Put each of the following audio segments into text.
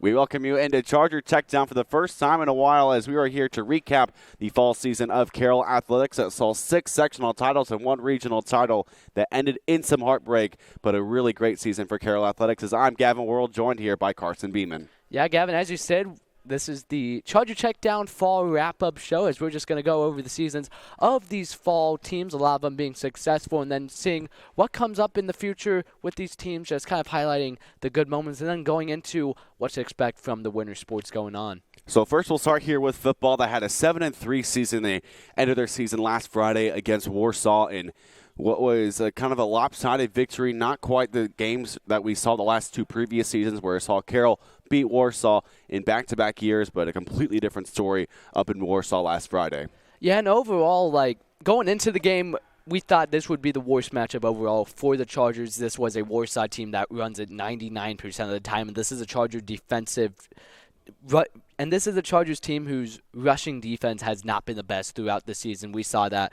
We welcome you into Charger Checkdown for the first time in a while as we are here to recap the fall season of Carroll Athletics that saw 6 sectional titles and 1 regional title that ended in some heartbreak, but a really great season for Carroll Athletics as I'm Gavin Worrel, joined here by Carson Beeman. Yeah, Gavin, as you said, this is the Charger Checkdown fall wrap-up show as we're just going to go over the seasons of these fall teams, a lot of them being successful, and then seeing what comes up in the future with these teams, just kind of highlighting the good moments and then going into what to expect from the winter sports going on. So first we'll start here with football that had a 7-3 season. They ended their season last Friday against Warsaw in what was a kind of a lopsided victory, not quite the games that we saw the last 2 previous seasons where I saw Carroll beat Warsaw in back-to-back years, but a completely different story up in Warsaw last Friday. Yeah, and overall, going into the game, we thought this would be the worst matchup overall for the Chargers. This was a Warsaw team that runs it 99% of the time, and this is a Charger defensive and this is a Chargers team whose rushing defense has not been the best throughout the season. We saw that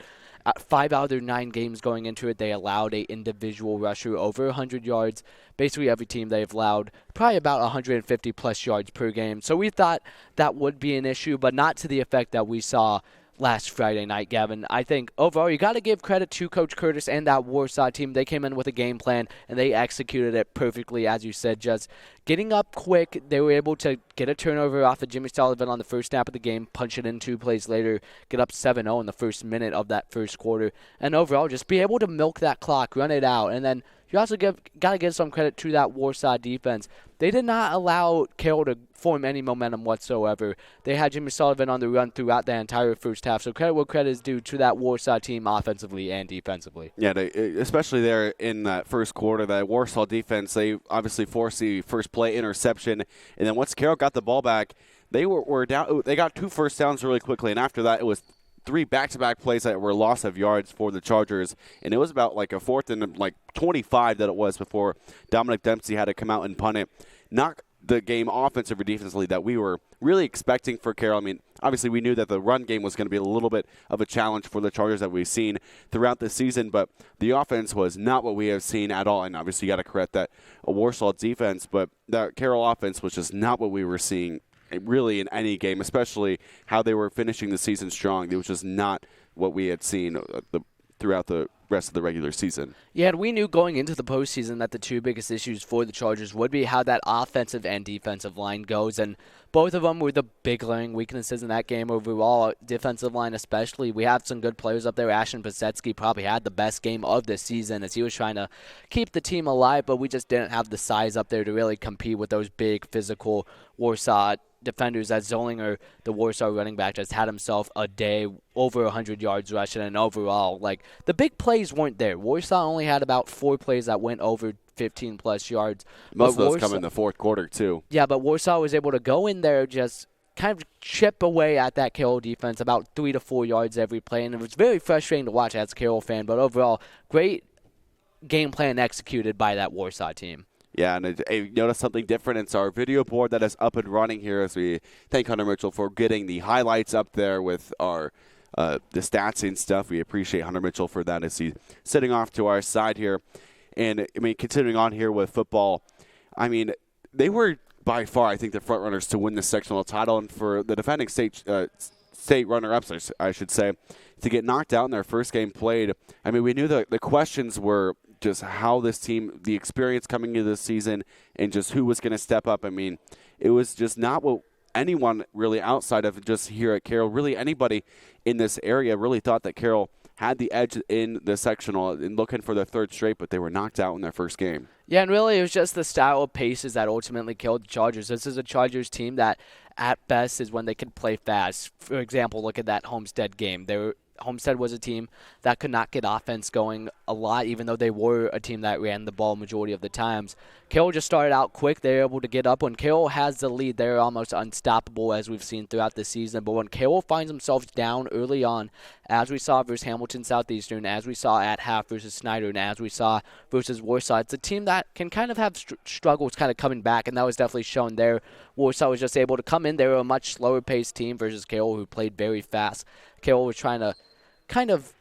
5 out of their 9 games going into it, they allowed an individual rusher over 100 yards. Basically, every team they've allowed probably about 150-plus yards per game. So we thought that would be an issue, but not to the effect that we saw last Friday night, Gavin. I think overall you got to give credit to Coach Curtis and that Warsaw team. They came in with a game plan, and they executed it perfectly, as you said, just getting up quick. They were able to get a turnover off of Jimmy Sullivan on the first snap of the game, punch it in 2 plays later, get up 7-0 in the first minute of that first quarter, and overall just be able to milk that clock, run it out, and then you also got to give some credit to that Warsaw defense. They did not allow Carroll to form any momentum whatsoever. They had Jimmy Sullivan on the run throughout the entire first half, so credit where credit is due to that Warsaw team offensively and defensively. Yeah, especially there in that first quarter, that Warsaw defense, they obviously forced the first play interception, and then once Carroll got the ball back, they were down. They got 2 first downs really quickly, and after that it was 3 back-to-back plays that were loss of yards for the Chargers, and it was about like a 4th and 25 that it was before Dominic Dempsey had to come out and punt it. Not the game offensive or defensively that we were really expecting for Carroll. I mean, obviously we knew that the run game was going to be a little bit of a challenge for the Chargers that we've seen throughout the season, but the offense was not what we have seen at all, and obviously you got to correct that Warsaw defense, but that Carroll offense was just not what we were seeing really in any game, especially how they were finishing the season strong. It was just not what we had seen throughout the rest of the regular season. Yeah, and we knew going into the postseason that the 2 biggest issues for the Chargers would be how that offensive and defensive line goes, and both of them were the big glaring weaknesses in that game overall. Defensive line especially, we have some good players up there. Ashton Pasetsky probably had the best game of this season as he was trying to keep the team alive, but we just didn't have the size up there to really compete with those big physical Warsaw defenders. As Zollinger, the Warsaw running back, just had himself a day, over 100 yards rushing, and overall, the big plays weren't there. Warsaw only had about 4 plays that went over 15-plus yards. Most of those come in the fourth quarter, too. Yeah, but Warsaw was able to go in there, just kind of chip away at that Carroll defense about 3 to 4 yards every play, and it was very frustrating to watch as a Carroll fan, but overall, great game plan executed by that Warsaw team. Yeah, and you notice something different. It's our video board that is up and running here as we thank Hunter Mitchell for getting the highlights up there with our the stats and stuff. We appreciate Hunter Mitchell for that as he's sitting off to our side here. And, I mean, continuing on here with football, I mean, they were by far, I think, the front runners to win the sectional title, and for the defending state runner-ups, I should say, to get knocked out in their first game played. I mean, we knew the questions were just how this team, the experience coming into this season, and just who was going to step up. I mean, it was just not what anyone really outside of just here at Carroll, really anybody in this area really thought that Carroll had the edge in the sectional and looking for their 3rd straight, but they were knocked out in their first game. Yeah, and really it was just the style of paces that ultimately killed the Chargers. This is a Chargers team that at best is when they can play fast. For example, look at that Homestead game. Homestead was a team that could not get offense going a lot, even though they were a team that ran the ball majority of the times. Carroll just started out quick. They were able to get up. When Carroll has the lead, they're almost unstoppable, as we've seen throughout the season. But when Carroll finds themselves down early on, as we saw versus Hamilton Southeastern, as we saw at half versus Snyder, and as we saw versus Warsaw, it's a team that can kind of have struggles kind of coming back, and that was definitely shown there. Warsaw was just able to come in. They were a much slower-paced team versus Carroll, who played very fast. Carroll was trying to kind of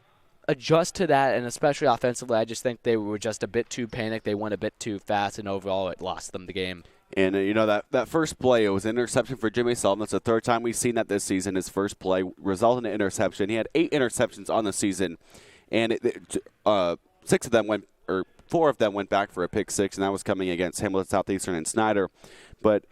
adjust to that, and especially offensively, I just think they were just a bit too panicked. They went a bit too fast, and overall it lost them the game. And, that first play, it was an interception for Jimmy Sullivan. That's the third time we've seen that this season. His first play resulted in an interception. He had 8 interceptions on the season, and 4 of them went back for a pick six, and that was coming against Hamilton Southeastern and Snyder. But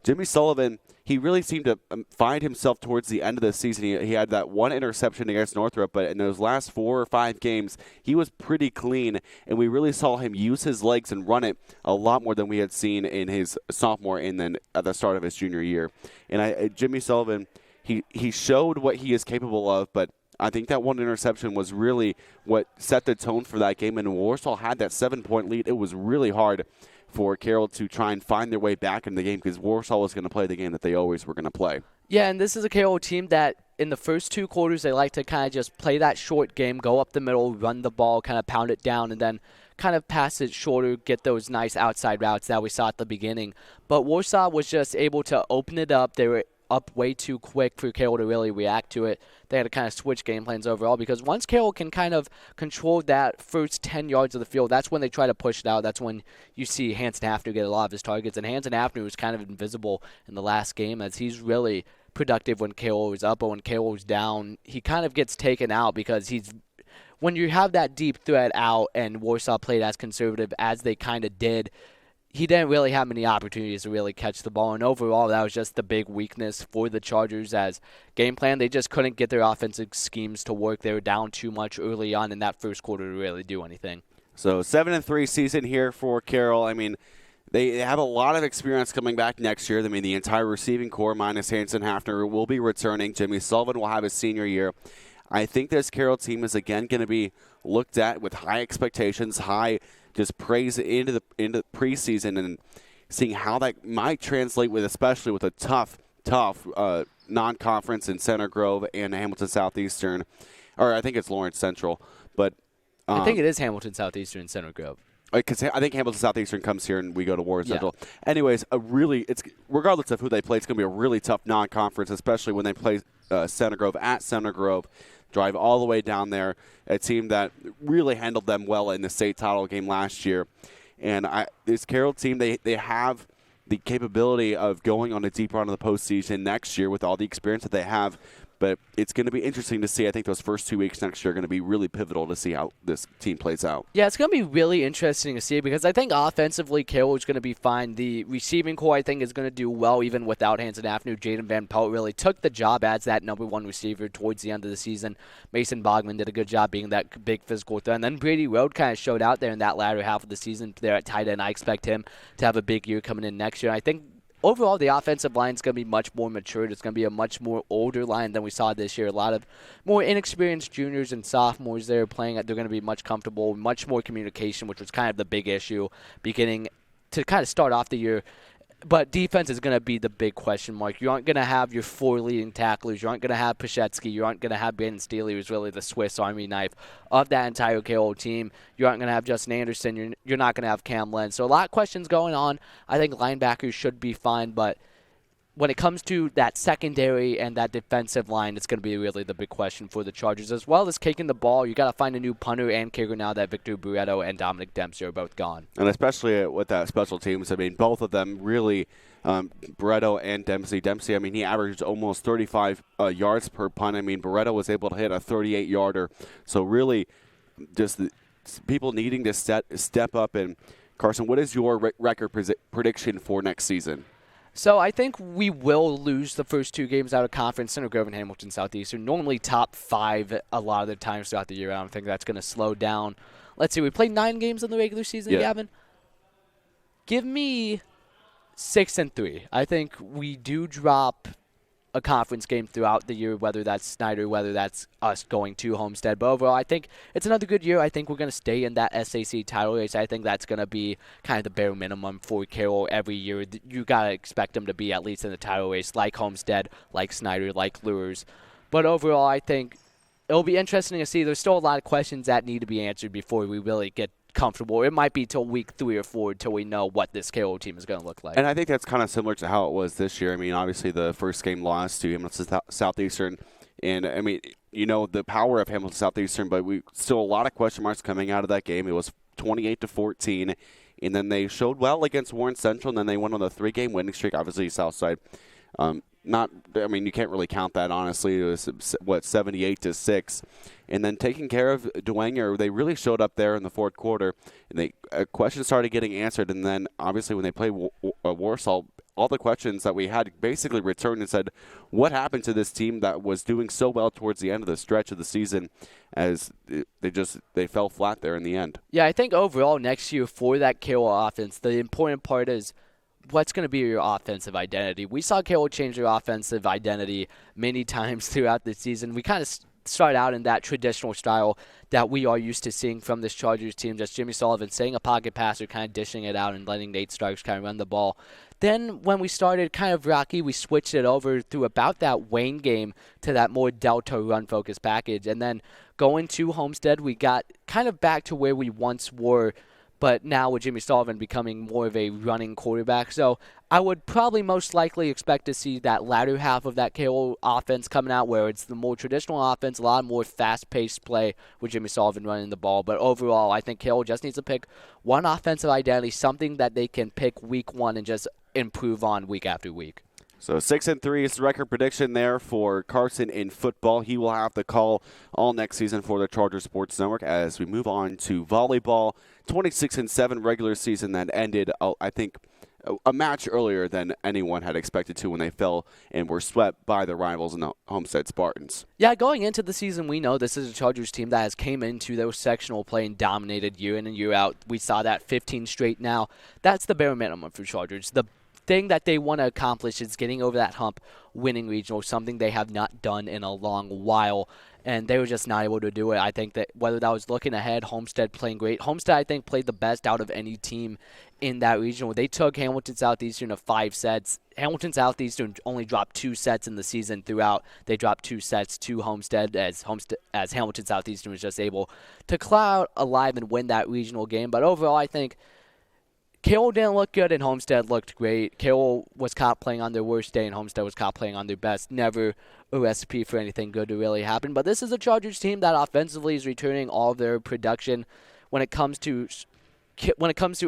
Jimmy Sullivan, he really seemed to find himself towards the end of the season. He had that one interception against Northrop, but in those last 4 or 5 games, he was pretty clean, and we really saw him use his legs and run it a lot more than we had seen in his sophomore and then at the start of his junior year. And Jimmy Sullivan, he showed what he is capable of, but I think that one interception was really what set the tone for that game. And when Warsaw had that 7-point lead, it was really hard for Carroll to try and find their way back in the game because Warsaw was going to play the game that they always were going to play. Yeah, and this is a Carroll team that in the first 2 quarters, they like to kind of just play that short game, go up the middle, run the ball, kind of pound it down, and then kind of pass it shorter, get those nice outside routes that we saw at the beginning. But Warsaw was just able to open it up. They were up way too quick for Carroll to really react to it. They had to kind of switch game plans overall because once Carroll can kind of control that first 10 yards of the field, that's when they try to push it out. That's when you see Hanson Hafner get a lot of his targets. And Hanson Hafner was kind of invisible in the last game as he's really productive when Carroll was up, but when Carroll was down, he kind of gets taken out because when you have that deep threat out and Warsaw played as conservative as they kind of did, he didn't really have many opportunities to really catch the ball. And overall, that was just the big weakness for the Chargers as game plan. They just couldn't get their offensive schemes to work. They were down too much early on in that first quarter to really do anything. So 7-3 season here for Carroll. I mean, they have a lot of experience coming back next year. I mean, the entire receiving core minus Hanson Hafner will be returning. Jimmy Sullivan will have his senior year. I think this Carroll team is again going to be looked at with high expectations, high just praise into the preseason, and seeing how that might translate especially with a tough non-conference in Center Grove and Hamilton Southeastern, or I think it's Lawrence Central, but I think it is Hamilton Southeastern and Center Grove. Because I think Hamilton Southeastern comes here and we go to Warren Central. Anyways, it's regardless of who they play, it's going to be a really tough non-conference, especially when they play Center Grove at Center Grove. Drive all the way down there, a team that really handled them well in the state title game last year. And this Carroll team, they have the capability of going on a deep run of the postseason next year with all the experience that they have. But it's going to be interesting to see. I think those first 2 weeks next year are going to be really pivotal to see how this team plays out. Yeah, it's going to be really interesting to see because I think offensively, Carroll is going to be fine. The receiving core, I think, is going to do well even without Hanson Hafner. Jaden Van Pelt really took the job as that number 1 receiver towards the end of the season. Mason Bogman did a good job being that big physical threat. And then Brady Road kind of showed out there in that latter half of the season there at tight end. I expect him to have a big year coming in next year. I think overall, the offensive line is going to be much more matured. It's going to be a much more older line than we saw this year. A lot of more inexperienced juniors and sophomores there playing. They're going to be much comfortable, much more communication, which was kind of the big issue beginning to kind of start off the year. But defense is going to be the big question mark. You aren't going to have your 4 leading tacklers. You aren't going to have Pashetsky. You aren't going to have Brandon Steele, who's really the Swiss Army knife of that entire Carroll team. You aren't going to have Justin Anderson. You're not going to have Cam Len. So a lot of questions going on. I think linebackers should be fine, but when it comes to that secondary and that defensive line, it's going to be really the big question for the Chargers, as well as kicking the ball. You got to find a new punter and kicker now that Victor Buretto and Dominic Dempsey are both gone. And especially with that special teams, I mean, both of them really, Buretto and Dempsey. Dempsey, I mean, he averaged almost 35 yards per punt. I mean, Buretto was able to hit a 38-yarder. So really, just people needing to step up. And Carson, what is your record prediction for next season? So I think we will lose the first 2 games out of conference. Center Grove and Hamilton Southeastern, normally top 5 a lot of the times throughout the year. I don't think that's going to slow down. Let's see, we played 9 games in the regular season, Gavin. Give me 6-3. I think we do drop a conference game throughout the year, whether that's Snyder, whether that's us going to Homestead. But overall, I think it's another good year. I think we're going to stay in that SAC title race. I think that's going to be kind of the bare minimum for Carroll every year. You got to expect them to be at least in the title race, like Homestead, like Snyder, like Lures. But overall, I think it'll be interesting to see. There's still a lot of questions that need to be answered before we really get comfortable. It might be till week 3 or 4 till we know what this Carroll team is going to look like. And I think that's kind of similar to how it was this year. I mean, obviously the first game lost to Hamilton Southeastern, and I mean, the power of Hamilton Southeastern, but we still a lot of question marks coming out of that game. It was 28-14, And then they showed well against Warren Central, and then they went on the 3-game winning streak. Obviously, Southside, you can't really count that, honestly. It was, 78-6. And then taking care of Dwenger, they really showed up there in the fourth quarter. And questions started getting answered. And then, obviously, when they played Warsaw, all the questions that we had basically returned and said, what happened to this team that was doing so well towards the end of the stretch of the season, as they fell flat there in the end. Yeah, I think overall next year for that Carroll offense, the important part is what's going to be your offensive identity. We saw Carroll change their offensive identity many times throughout the season. We kind of start out in that traditional style that we are used to seeing from this Chargers team, just Jimmy Sullivan saying a pocket passer, kind of dishing it out and letting Nate Starks kind of run the ball. Then when we started kind of rocky, we switched it over through about that Wayne game to that more Delta run-focused package. And then going to Homestead, we got kind of back to where we once were, but now with Jimmy Sullivan becoming more of a running quarterback. So I would probably most likely expect to see that latter half of that KO offense coming out where it's the more traditional offense, a lot more fast-paced play with Jimmy Sullivan running the ball. But overall, I think KO just needs to pick one offensive identity, something that they can pick week one and just improve on week after week. So 6-3 is the record prediction there for Carson in football. He will have the call all next season for the Charger Sports Network. As we move on to volleyball, 26-7 regular season that ended, I think, a match earlier than anyone had expected to when they fell and were swept by the rivals in the Homestead Spartans. Yeah, going into the season, we know this is a Chargers team that has came into those sectional play and dominated year in and year out. We saw that 15 straight now. That's the bare minimum for Chargers. The thing that they want to accomplish is getting over that hump, winning regional, something they have not done in a long while, and they were just not able to do it. I think that whether that was looking ahead, Homestead playing great. Homestead, I think, played the best out of any team in that regional. They took Hamilton Southeastern to 5 sets. Hamilton Southeastern only dropped 2 sets in the season throughout. They dropped 2 sets to Homestead as Hamilton Southeastern was just able to claw out alive and win that regional game. But overall, I think Carroll didn't look good and Homestead looked great. Carroll was caught playing on their worst day and Homestead was caught playing on their best. Never a recipe for anything good to really happen. But this is a Chargers team that offensively is returning all of their production. When it comes to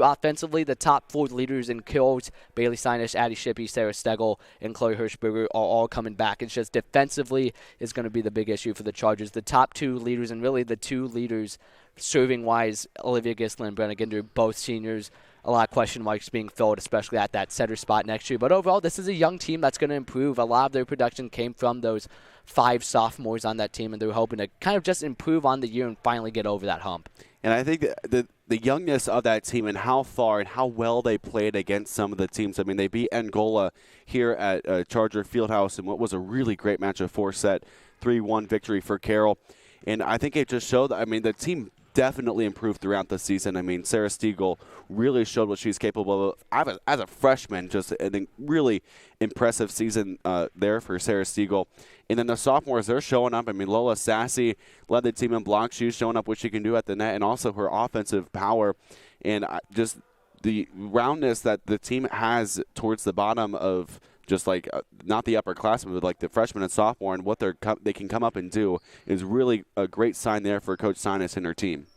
offensively, the top 4 leaders in kills, Bailey Sinesh, Addie Shippey, Sarah Stegel, and Chloe Hirschberger are all coming back. It's just defensively is going to be the big issue for the Chargers. The top 2 leaders, and really the 2 leaders serving-wise, Olivia Gislin and Brenna Ginder, both seniors. A lot of question marks being filled, especially at that setter spot next year. But overall, this is a young team that's going to improve. A lot of their production came from those 5 sophomores on that team, and they're hoping to kind of just improve on the year and finally get over that hump. And I think the youngness of that team and how far and how well they played against some of the teams. I mean, they beat Angola here at Charger Fieldhouse in what was a really great match, a 4-set, 3-1 victory for Carroll. And I think it just showed, the team definitely improved throughout the season. I mean, Sarah Stiegel really showed what she's capable of. As a freshman, just a really impressive season there for Sarah Stiegel. And then the sophomores, they're showing up. I mean, Lola Sassy led the team in blocks. She's showing up what she can do at the net and also her offensive power. And just the roundness that the team has towards the bottom of just not the upperclassmen, but like the freshmen and sophomore and what they can come up and do is really a great sign there for Coach Sinus and her team.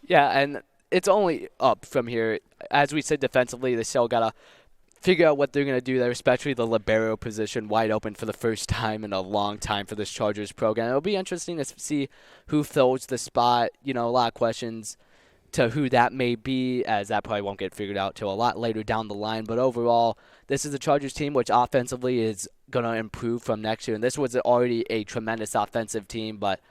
Yeah, and it's only up from here. As we said defensively, they still got to figure out what they're going to do there, especially the libero position wide open for the first time in a long time for this Chargers program. It'll be interesting to see who fills the spot. A lot of questions to who that may be, as that probably won't get figured out till a lot later down the line. But overall, this is a Chargers team which offensively is going to improve from next year. And this was already a tremendous offensive team, but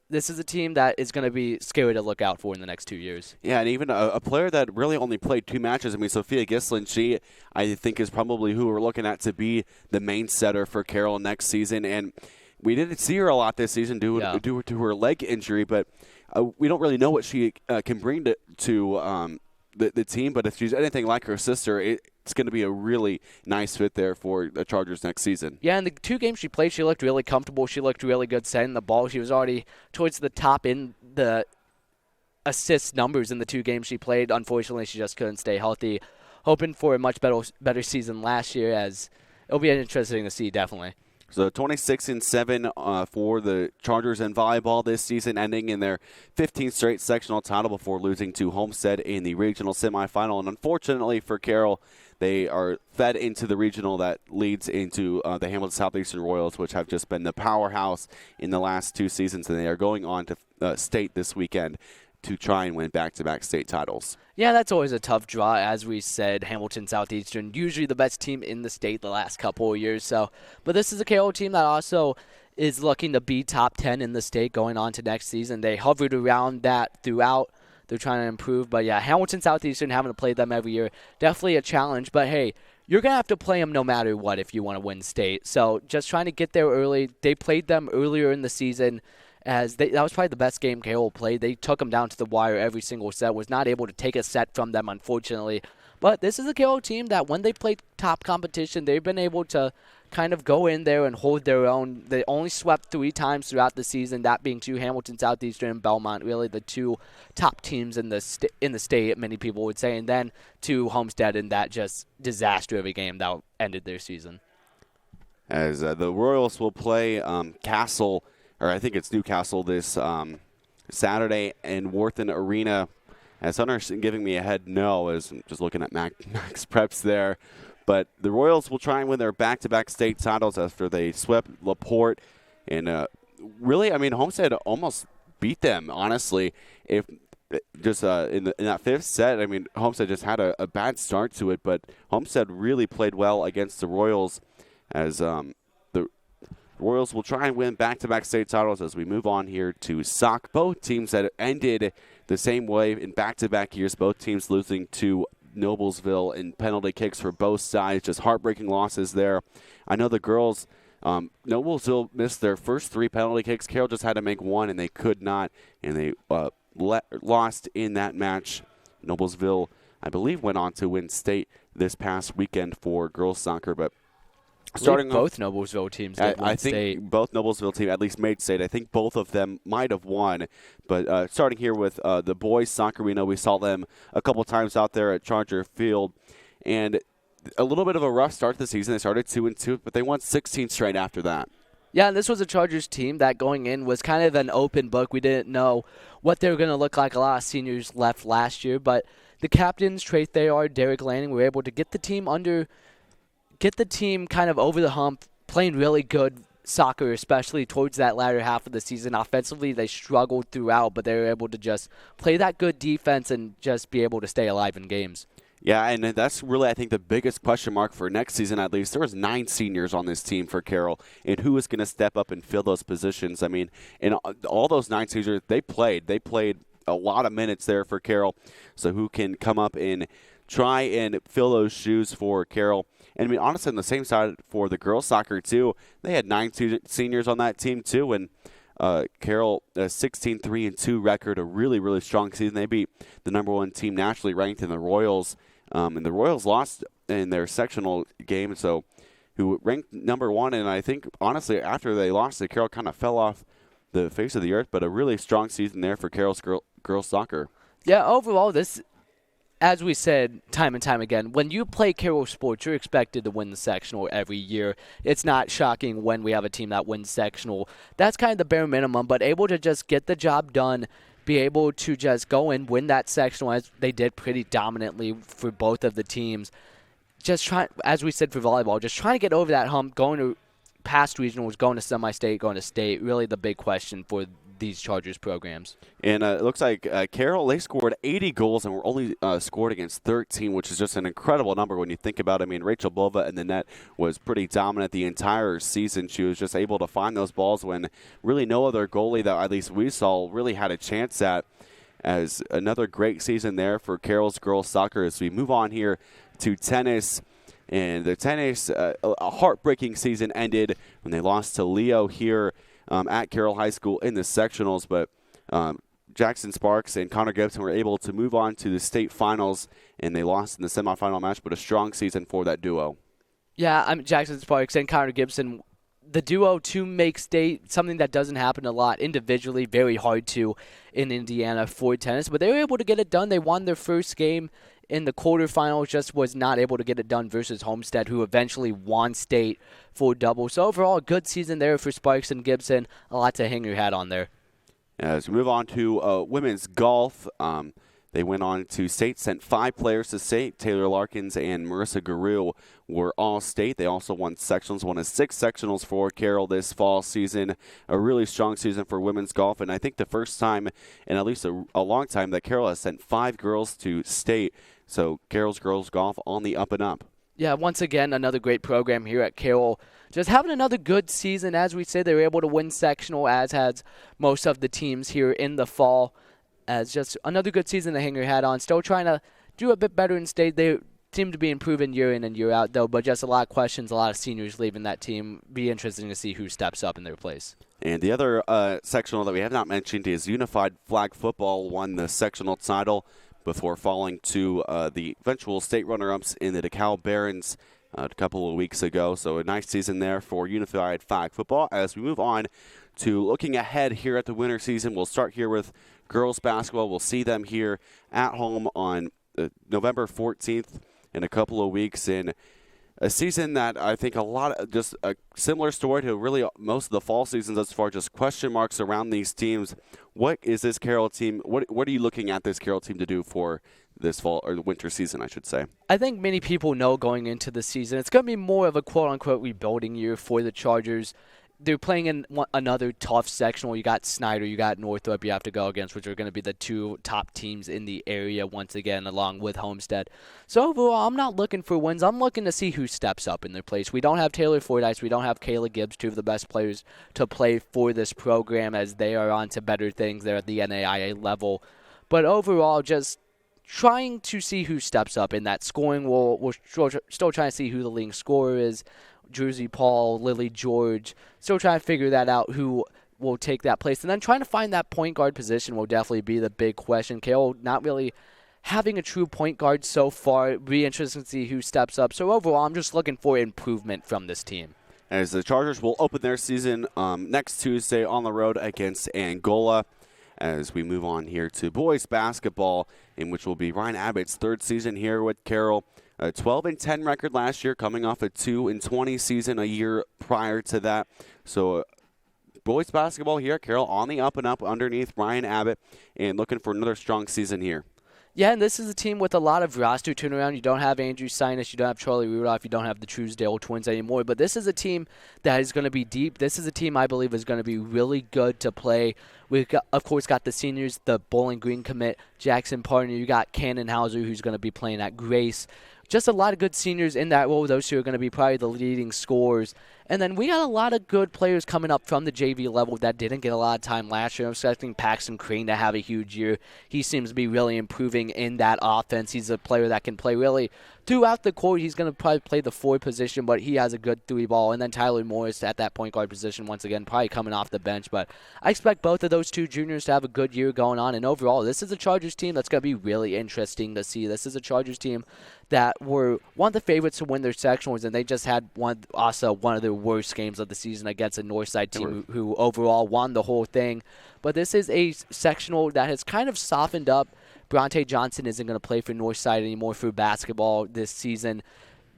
this is a team that is going to be scary to look out for in the next 2 years. Yeah, and even a player that really only played 2 matches. I mean, Sophia Gislin, she, I think, is probably who we're looking at to be the main setter for Carroll next season. And we didn't see her a lot this season due to her leg injury, but we don't really know what she can bring to the team. But if she's anything like her sister, it's going to be a really nice fit there for the Chargers next season. Yeah, in the 2 games she played, she looked really comfortable. She looked really good setting the ball. She was already towards the top in the assist numbers in the 2 games she played. Unfortunately, she just couldn't stay healthy. Hoping for a much better season last year, as it'll be interesting to see, definitely. So 26-7 for the Chargers in volleyball this season, ending in their 15th straight sectional title before losing to Homestead in the regional semifinal. And unfortunately for Carroll, they are fed into the regional that leads into the Hamilton Southeastern Royals, which have just been the powerhouse in the last 2 seasons, and they are going on to state this weekend to try and win back-to-back state titles. Yeah, that's always a tough draw. As we said, Hamilton Southeastern, usually the best team in the state the last couple of years. But this is a Carroll team that also is looking to be top 10 in the state going on to next season. They hovered around that throughout. They're trying to improve. But, yeah, Hamilton Southeastern, having to play them every year, definitely a challenge. But, hey, you're going to have to play them no matter what if you want to win state. So just trying to get there early. They played them earlier in the season. That was probably the best game Carroll played. They took them down to the wire every single set, was not able to take a set from them, unfortunately. But this is a Carroll team that when they play top competition, they've been able to kind of go in there and hold their own. They only swept 3 times throughout the season, that being to Hamilton Southeastern and Belmont, really the 2 top teams in the state, many people would say, and then to Homestead in that just disaster of a game that ended their season. As the Royals will play Castle, or I think it's Newcastle this Saturday in Worthen Arena. As Hunter's giving me a head no, as I'm just looking at Max Preps there. But the Royals will try and win their back-to-back state titles after they swept LaPorte. And really, I mean, Homestead almost beat them, honestly. If just in that 5th set, I mean, Homestead just had a bad start to it. But Homestead really played well against the Royals, as Royals will try and win back-to-back state titles as we move on here to SOC. Both teams that ended the same way in back-to-back years, both teams losing to Noblesville in penalty kicks for both sides. Just heartbreaking losses there. I know the girls, Noblesville missed their first 3 penalty kicks. Carroll just had to make 1, and they could not, and they lost in that match. Noblesville, I believe, went on to win state this past weekend for girls soccer, but starting both Noblesville teams did win I think state. Both Noblesville teams at least made state. I think both of them might have won. But starting here with the boys soccer, we know we saw them a couple times out there at Charger Field. And a little bit of a rough start to the season. They started 2-2, but they won 16 straight after that. Yeah, and this was a Chargers team that going in was kind of an open book. We didn't know what they were going to look like. A lot of seniors left last year. But the captains, Trey Thayard, Derek Lanning, were able to get the team kind of over the hump, playing really good soccer, especially towards that latter half of the season. Offensively, they struggled throughout, but they were able to just play that good defense and just be able to stay alive in games. Yeah, and that's really, I think, the biggest question mark for next season at least. There was 9 seniors on this team for Carroll, and who is going to step up and fill those positions? I mean, and all those 9 seniors, they played a lot of minutes there for Carroll, so who can come up and try and fill those shoes for Carroll? And I mean, honestly, on the same side for the girls soccer too, they had 9 seniors on that team too, and Carroll, a 16-3-2 record, a really, really strong season. They beat the number 1 team nationally ranked in the Royals, and the Royals lost in their sectional game, so who ranked number 1. And I think, honestly, after they lost, the Carroll kind of fell off the face of the earth, but a really strong season there for Carroll's girls soccer. Yeah, overall, this, as we said time and time again, when you play Carroll sports, you're expected to win the sectional every year. It's not shocking when we have a team that wins sectional. That's kind of the bare minimum, but able to just get the job done, be able to just go and win that sectional as they did pretty dominantly for both of the teams. Just trying, as we said for volleyball, just trying to get over that hump, going to past regionals, going to semi-state, going to state, really the big question for these Chargers programs. And it looks like Carroll, they scored 80 goals and were only scored against 13, which is just an incredible number when you think about it. I mean, Rachel Bova in the net was pretty dominant the entire season. She was just able to find those balls when really no other goalie that at least we saw really had a chance at. As another great season there for Carroll's girls soccer. As we move on here to tennis. And the tennis, a heartbreaking season ended when they lost to Leo here at Carroll High School in the sectionals, but Jackson Sparks and Connor Gibson were able to move on to the state finals, and they lost in the semifinal match, but a strong season for that duo. Yeah, I'm Jackson Sparks and Connor Gibson. The duo to make state, something that doesn't happen a lot individually, very hard to in Indiana for tennis, but they were able to get it done. They won their first game in the quarterfinals, just was not able to get it done versus Homestead, who eventually won state for double. So overall, a good season there for Sparks and Gibson. A lot to hang your hat on there. As we move on to women's golf, they went on to state, sent 5 players to state. Taylor Larkins and Marissa Guru were all state. They also won sectionals, won 6 sectionals for Carroll this fall season. A really strong season for women's golf, and I think the first time in at least a long time that Carroll has sent 5 girls to state. So Carroll's girls golf on the up and up. Yeah, once again, another great program here at Carroll. Just having another good season. As we said, they were able to win sectional, as has most of the teams here in the fall. As just another good season to hang your hat on. Still trying to do a bit better in state. They seem to be improving year in and year out, though, but just a lot of questions, a lot of seniors leaving that team. Be interesting to see who steps up in their place. And the other sectional that we have not mentioned is Unified Flag Football won the sectional title before falling to the eventual state runner-ups in the DeKalb Barons a couple of weeks ago. So a nice season there for Unified Flag Football. As we move on to looking ahead here at the winter season, we'll start here with girls basketball. We'll see them here at home on November 14th in a couple of weeks. In a season that I think just a similar story to really most of the fall seasons thus far, just question marks around these teams. What is this Carroll team? What are you looking at this Carroll team to do for this fall or the winter season, I should say? I think many people know going into the season it's going to be more of a quote-unquote rebuilding year for the Chargers. They're playing in another tough sectional. You got Snyder, you got Northrop you have to go against, which are going to be the 2 top teams in the area once again, along with Homestead. So overall, I'm not looking for wins. I'm looking to see who steps up in their place. We don't have Taylor Fordyce. We don't have Kayla Gibbs, 2 of the best players to play for this program, as they are on to better things. They're at the NAIA level. But overall, just trying to see who steps up in that scoring. We're still trying to see who the leading scorer is. Jersey Paul, Lily George, still trying to figure that out, who will take that place. And then trying to find that point guard position will definitely be the big question. Carroll not really having a true point guard so far. It'd be interesting to see who steps up. So overall, I'm just looking for improvement from this team. As the Chargers will open their season next Tuesday on the road against Angola. As we move on here to boys basketball, in which will be Ryan Abbott's 3rd season here with Carroll. A 12-10 record last year, coming off a 2-20 season a year prior to that. So boys basketball here at Carroll on the up and up underneath Ryan Abbott, and looking for another strong season here. Yeah, and this is a team with a lot of roster turnaround. You don't have Andrew Sinus, you don't have Charlie Rudolph, you don't have the Truesdale twins anymore. But this is a team that is going to be deep. This is a team I believe is going to be really good to play. We've got, of course, got the seniors, the Bowling Green commit, Jackson Partner. You got Cannon Hauser, who's going to be playing at Grace. Just a lot of good seniors in that role. Those 2 are going to be probably the leading scorers. And then we got a lot of good players coming up from the JV level that didn't get a lot of time last year. I'm expecting Paxton Crane to have a huge year. He seems to be really improving in that offense. He's a player that can play really throughout the court. He's going to probably play the 4 position, but he has a good 3 ball. And then Tyler Morris at that point guard position once again, probably coming off the bench. But I expect both of those 2 juniors to have a good year going on. And overall, this is a Chargers team that's going to be really interesting to see. This is a Chargers team that were one of the favorites to win their sectionals, and they just had one of their worst games of the season against a Northside team who overall won the whole thing. But this is a sectional that has kind of softened up. Bronte Johnson isn't going to play for Northside anymore for basketball this season.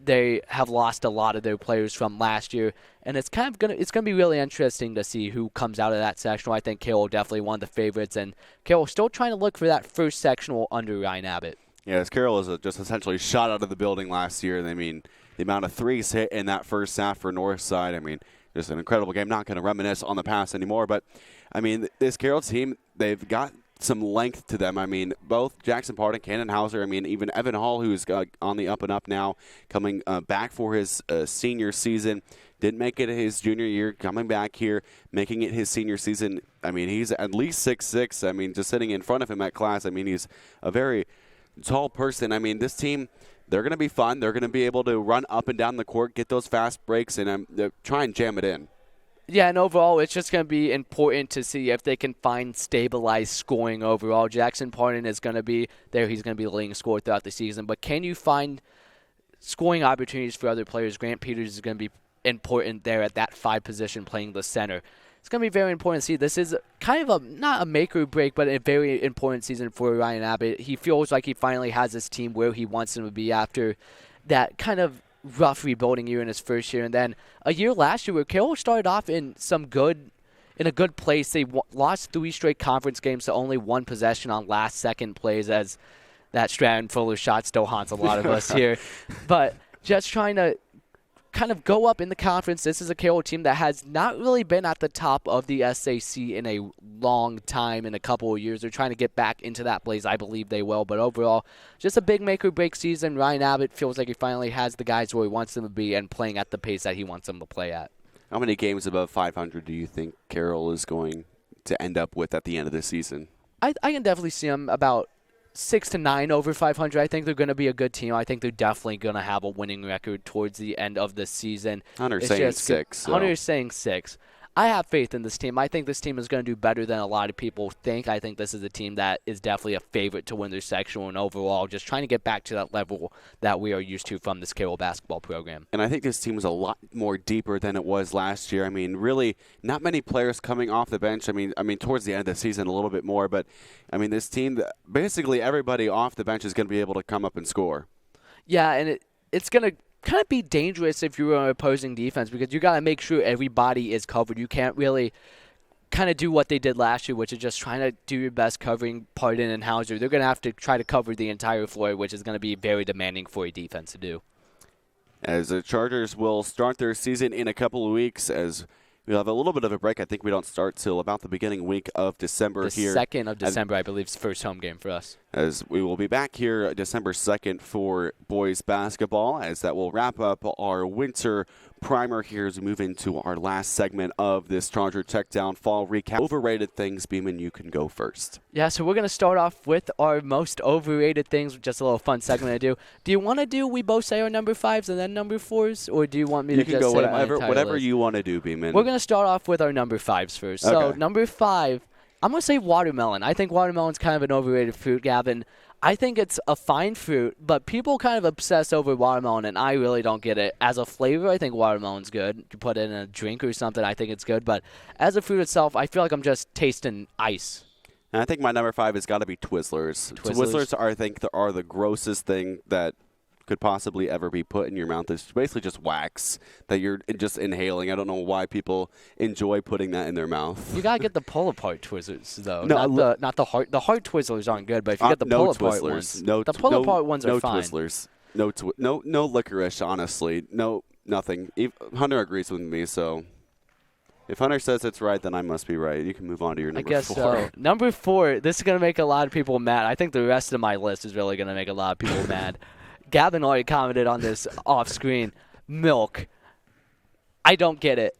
They have lost a lot of their players from last year, and it's going to be really interesting to see who comes out of that sectional. I think Carroll definitely one of the favorites, and Carroll still trying to look for that first sectional under Ryan Abbott. Yeah, as Carroll is just essentially shot out of the building last year. I mean, the amount of threes hit in that first half for Northside, I mean, just an incredible game. Not going to reminisce on the past anymore, but, I mean, this Carroll team, they've got some length to them. I mean, both Jackson Pardon, Cannon Hauser, I mean, even Evan Hall, who's on the up and up now, coming back for his senior season. Didn't make it his junior year, coming back here, making it his senior season. I mean, he's at least 6'6". I mean, just sitting in front of him at class, I mean, he's a very tall person. I mean, this team, they're going to be fun. They're going to be able to run up and down the court, get those fast breaks, and try and jam it in. Yeah, and overall, it's just going to be important to see if they can find stabilized scoring overall. Jackson Pardon is going to be there. He's going to be the leading scorer throughout the season. But can you find scoring opportunities for other players? Grant Peters is going to be important there at that 5 position playing the center. It's going to be very important to see. This is kind of not a make or break, but a very important season for Ryan Abbott. He feels like he finally has his team where he wants them to be after that kind of rough rebuilding year in his first year. And then a year last year where Carroll started off in a good place. They lost 3 straight conference games to only 1 possession on last-second plays, as that Stratton Fuller shot still haunts a lot of us here. But just trying to kind of go up in the conference. This is a Carroll team that has not really been at the top of the SAC in a long time, in a couple of years. They're trying to get back into that place. I believe they will. But overall, just a big make-or-break season. Ryan Abbott feels like he finally has the guys where he wants them to be and playing at the pace that he wants them to play at. How many games above 500 do you think Carroll is going to end up with at the end of the season? I can definitely see them about 6 to 9 over 500. I think they're going to be a good team. I think they're definitely going to have a winning record towards the end of the season. Hunter's saying 6. So. Hunter's saying 6. I have faith in this team. I think this team is going to do better than a lot of people think. I think this is a team that is definitely a favorite to win their sectional, and overall just trying to get back to that level that we are used to from this Carroll basketball program. And I think this team is a lot more deeper than it was last year. I mean, really, not many players coming off the bench. I mean, towards the end of the season, a little bit more. But, I mean, this team, basically everybody off the bench is going to be able to come up and score. Yeah, and it's going to kind of be dangerous if you're an opposing defense, because you got to make sure everybody is covered. You can't really kind of do what they did last year, which is just trying to do your best covering Pardon and Hauser. They're going to have to try to cover the entire floor, which is going to be very demanding for a defense to do. As the Chargers will start their season in a couple of weeks, as we'll have a little bit of a break. I think we don't start till about the beginning week of December here. The 2nd of December, I believe, is the first home game for us. As we will be back here December 2nd for boys basketball, as that will wrap up our winter primer here as we move into our last segment of this Charger Checkdown Fall Recap. Overrated things, Beeman, you can go first. Yeah, so we're going to start off with our most overrated things, just a little fun segment to do. Do you want to do we both say our number 5s and then number 4s, or do you want me to just say my entire whatever list? you want to do, Beeman. We're going to start off with our number 5s first. Okay. So number 5, I'm going to say watermelon. I think watermelon's kind of an overrated fruit, Gavin. I think it's a fine fruit, but people kind of obsess over watermelon, and I really don't get it. As a flavor, I think watermelon's good. You put it in a drink or something, I think it's good. But as a fruit itself, I feel like I'm just tasting ice. And I think my number 5 has got to be Twizzlers. Twizzlers are, I think, are the grossest thing that could possibly ever be put in your mouth. It's basically just wax that you're just inhaling. I don't know why people enjoy putting that in their mouth. You gotta get the pull-apart Twizzlers, though. No, not the heart. The heart Twizzlers aren't good, but if you get the pull-apart ones, the pull-apart ones are fine. No Twizzlers. No licorice. Honestly, no nothing. Hunter agrees with me, so if Hunter says it's right, then I must be right. You can move on to your number 4. I guess so. Number 4. This is gonna make a lot of people mad. I think the rest of my list is really gonna make a lot of people mad. Gavin already commented on this off screen. Milk. I don't get it.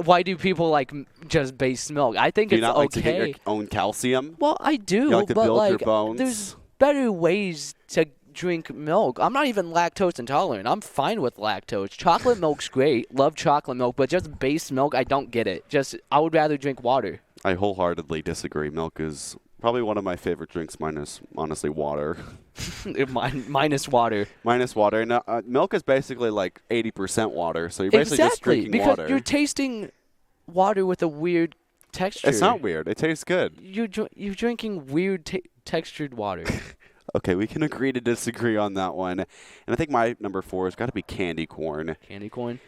Why do people like just base milk? I think it's okay. Do you not like to get your own calcium? Well, I do, you like to but build like your bones? there's better ways to drink milk. I'm not even lactose intolerant. I'm fine with lactose. Chocolate milk's great. Love chocolate milk, but just base milk, I don't get it. I would rather drink water. I wholeheartedly disagree. Milk is probably one of my favorite drinks, minus, honestly, water. Minus water. Minus water. And milk is basically like 80% water, so you're basically just drinking because water. You're tasting water with a weird texture. It's not weird. It tastes good. You're drinking weird textured water. Okay, we can agree to disagree on that one. And I think my number 4 has got to be candy corn. Candy corn?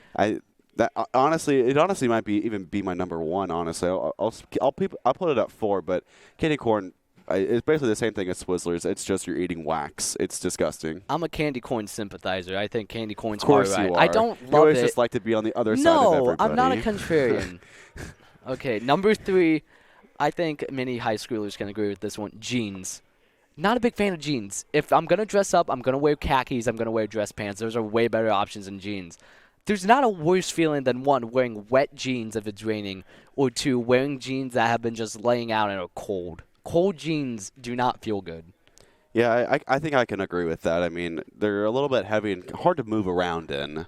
Honestly, it might even be my number 1. Honestly, I'll put it at 4. But candy corn, it's basically the same thing as Twizzlers. It's just you're eating wax. It's disgusting. I'm a candy corn sympathizer. I think candy corn's of course right. You are. I don't love you always it. just like to be on the other side of everybody. No, I'm not a contrarian. Okay, number 3. I think many high schoolers can agree with this one. Jeans. Not a big fan of jeans. If I'm gonna dress up, I'm gonna wear khakis. I'm gonna wear dress pants. Those are way better options than jeans. There's not a worse feeling than 1, wearing wet jeans if it's raining, or 2, wearing jeans that have been just laying out and are cold. Cold jeans do not feel good. Yeah, I think I can agree with that. I mean, they're a little bit heavy and hard to move around in.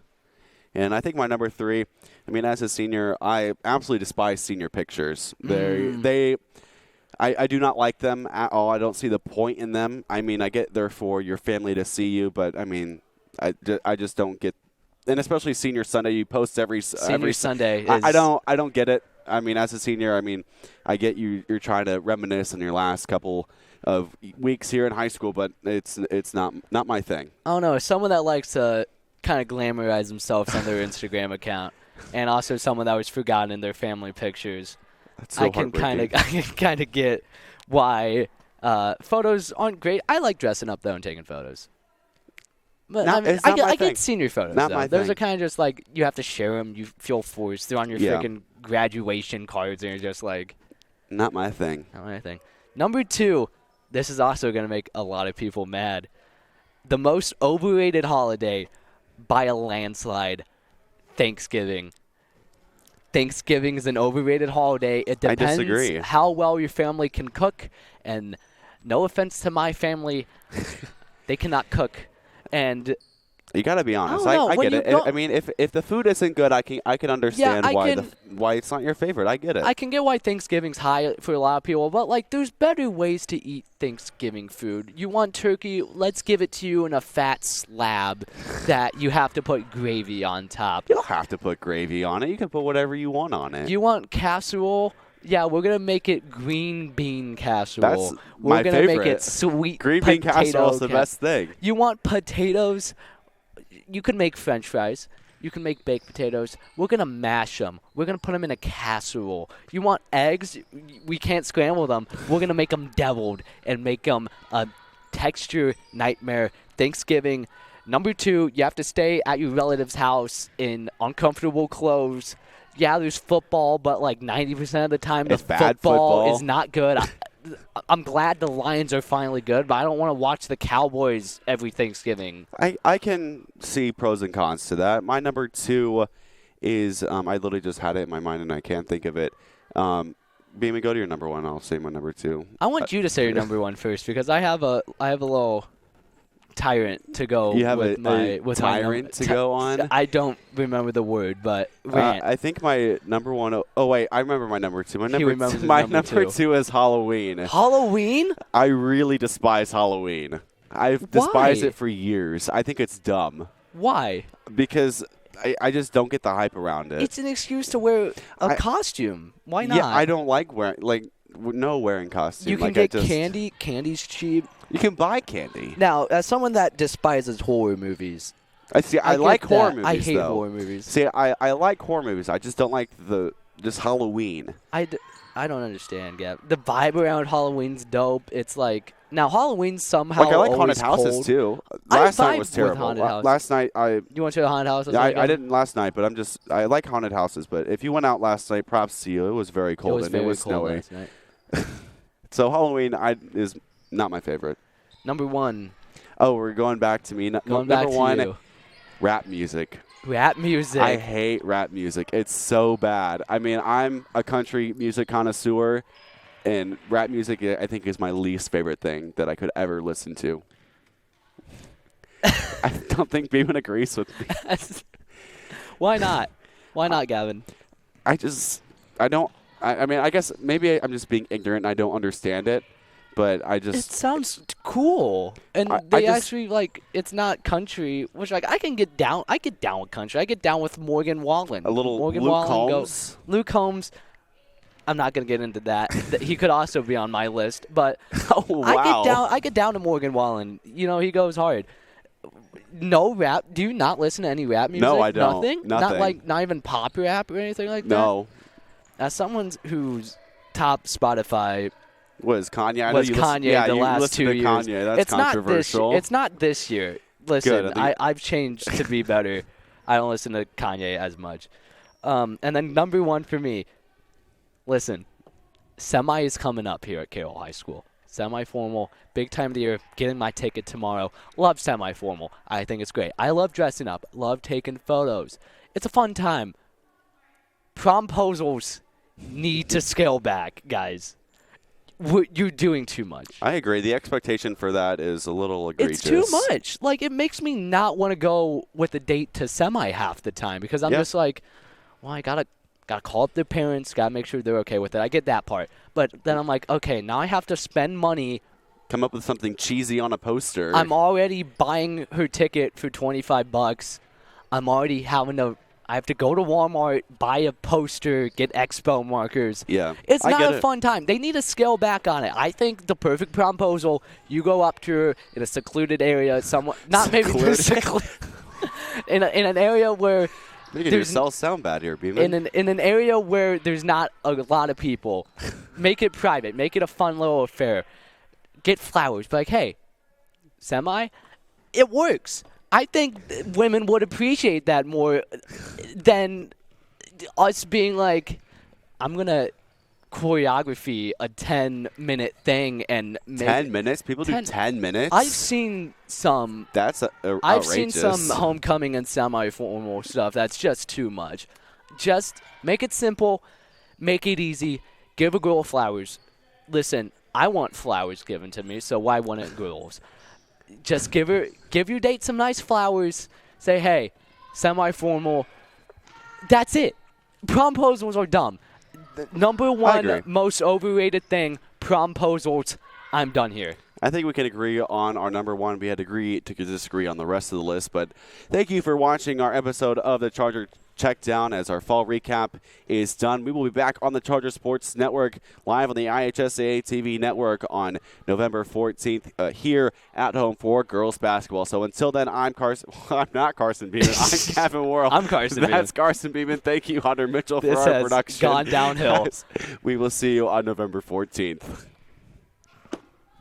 And I think my number 3, I mean, as a senior, I absolutely despise senior pictures. I do not like them at all. I don't see the point in them. I mean, I get there for your family to see you, but, I mean, I just don't get. And especially Senior Sunday, you post every Sunday. I don't get it. I mean, as a senior, I mean, I get you're trying to reminisce on your last couple of weeks here in high school, but it's not my thing. I don't know. Someone that likes to kind of glamorize themselves on their Instagram account, and also someone that was forgotten in their family pictures. That's so I can kind of get why photos aren't great. I like dressing up though and taking photos. But I get senior photos. Not though. my Those thing. are kind of just like you have to share them. You feel forced. They're on your freaking graduation cards, and you're just like, not my thing. not my thing. Number 2, this is also going to make a lot of people mad. The most overrated holiday by a landslide, Thanksgiving. Thanksgiving is an overrated holiday. It I depends disagree. how well your family can cook, and no offense to my family, they cannot cook. And You got to be honest. I don't know. I get it. I mean, if the food isn't good, I can understand why it's not your favorite. I get it. I can get why Thanksgiving's high for a lot of people, but like there's better ways to eat Thanksgiving food. You want turkey, let's give it to you in a fat slab that you have to put gravy on top. You don't have to put gravy on it. You can put whatever you want on it. You want casserole? Yeah, we're going to make it green bean casserole. That's we're my gonna favorite. make it sweet Green bean casserole is the best thing. You want potatoes? You can make French fries. You can make baked potatoes. We're going to mash them. We're going to put them in a casserole. You want eggs? We can't scramble them. We're going to make them deviled and make them a texture nightmare. Thanksgiving. Number 2, you have to stay at your relative's house in uncomfortable clothes. Yeah, there's football, but like 90% of the time the It's bad football is not good. I'm glad the Lions are finally good, but I don't want to watch the Cowboys every Thanksgiving. I can see pros and cons to that. My number 2 is I literally just had it in my mind and I can't think of it. Beeman, go to your number 1. I'll say my number 2. I want you to say your number 1 first because I have a little tyrant to go. You have with a with tyrant to go on? I don't remember the word, but rant. I think my number 1. Oh wait, I remember my number 2. My number 2 is Halloween. Halloween? I really despise Halloween. I've despised it for years. I think it's dumb Why? because I just don't get the hype around it. It's an excuse to wear a costume. Why not? Yeah, I don't like wearing wearing costumes. You can get candy. Candy's cheap. You can buy candy. Now, as someone that despises horror movies, I like horror movies. I hate though. horror movies. See, I like horror movies. I just don't like just Halloween. I don't understand, Gab. The vibe around Halloween's dope. It's like now Halloween somehow. Like I like haunted always houses cold. too. I Last night vibe was with terrible. haunted houses. Last night You went to a haunted house? I didn't last night, but I like haunted houses. But if you went out last night, props to you. It was very cold and it was snowy. Last night. So Halloween is not my favorite. Number 1. Oh, we're going back to me. Going back number 1, to you. rap music. Rap music. I hate rap music. It's so bad. I mean, I'm a country music connoisseur, and rap music I think is my least favorite thing that I could ever listen to. I don't think Beeman agrees with me. Why not? Why not, Gavin? I don't. I mean, I guess maybe I'm just being ignorant and I don't understand it, but I just. It sounds cool. And they actually, like, it's not country, which, like, I get down with country. I get down with Morgan Wallen. A little Morgan Luke Wallen Combs. Luke Combs. I'm not going to get into that. He could also be on my list, but Oh, wow. I get down to Morgan Wallen. You know, he goes hard. No rap. Do you not listen to any rap music? No, I don't. Nothing? Not even pop rap or anything like that? No. As someone whose top Spotify Was Kanye? I know was you Kanye the you last listen 2 to years. Kanye. That's controversial. It's not this year. Listen, Good. I've changed to be better. I don't listen to Kanye as much. And then number 1 for me, listen, semi is coming up here at Carroll High School. Semi-formal, big time of the year, getting my ticket tomorrow. Love semi-formal. I think it's great. I love dressing up. Love taking photos. It's a fun time. Promposals need to scale back, guys. You're doing too much. I agree. The expectation for that is a little egregious. It's too much. Like, it makes me not want to go with a date to semi half the time because I'm just like, well, I gotta call up their parents, gotta make sure they're okay with it. I get that part. But then I'm like, okay, now I have to spend money. Come up with something cheesy on a poster. I'm already buying her ticket for $25. I'm already having to I have to go to Walmart, buy a poster, get expo markers. Yeah, It's I not get a it. fun time. They need to scale back on it. I think the perfect promposal, you go up to her in a secluded area, somewhat not maybe in an area where Making there's yourself sound bad here, Beeman. in an area where there's not a lot of people. Make it private. Make it a fun little affair. Get flowers. Be like, hey, semi, it works. I think women would appreciate that more than us being like, I'm going to choreography a 10-minute thing and make 10 minutes? People do 10 minutes? I've seen some That's outrageous. I've seen some homecoming and semi-formal stuff that's just too much. Just make it simple, make it easy, give a girl flowers. Listen, I want flowers given to me, so why wouldn't girls? Just give your date some nice flowers. Say, hey, semi-formal. That's it. Promposals are dumb. The number one most overrated thing, promposals. I'm done here. I think we can agree on our number one. We had to agree to disagree on the rest of the list. But thank you for watching our episode of the Charger Checkdown as our fall recap is done. We will be back on the Charger Sports Network live on the IHSAA TV network on November 14th here at home for girls basketball. So until then, I'm Carson. I'm not Carson Beeman. I'm Gavin Worrel. I'm Carson Beeman. That's Carson Beeman. Thank you, Hunter Mitchell, This for our has production. gone downhill. We will see you on November 14th.